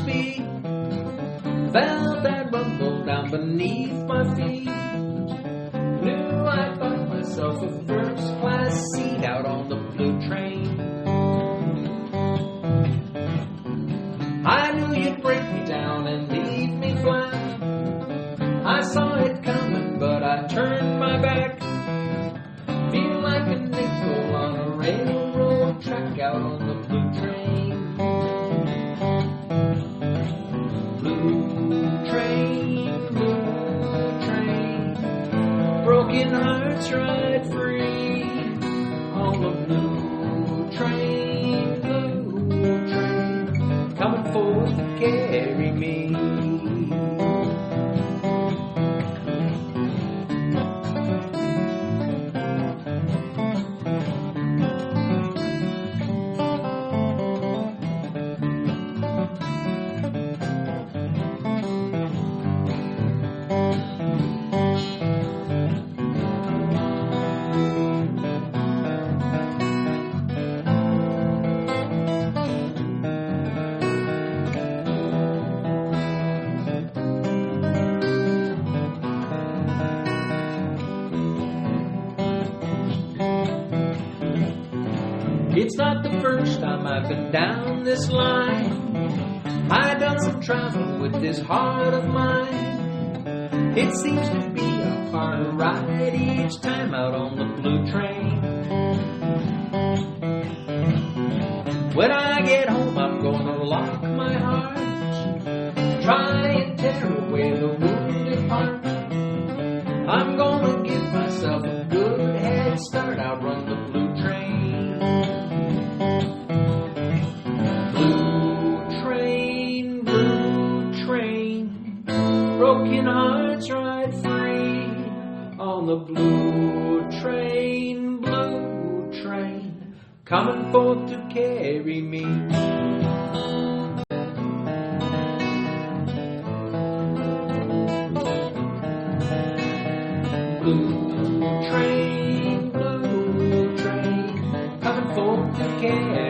speed. Felt that rumble down beneath my feet. Knew I'd find myself a first-class seat out on the blue train. I knew you'd break me down and leave me flat. I saw it coming, but I turned my back. Feel like a nickel on a railroad track out on the blue train. Blue train, broken hearts ride free on the blue train, coming forth to carry me. It's not the first time I've been down this line. I done some traveling with this heart of mine. It seems to be a harder ride each time out on the blue train. When I get home, I'm gonna lock my heart, try and tear away the wounded part. I'm gonna give myself a good head start out on the blue train. Broken hearts ride free on the blue train, coming forth to carry me. Blue train, coming forth to carry me.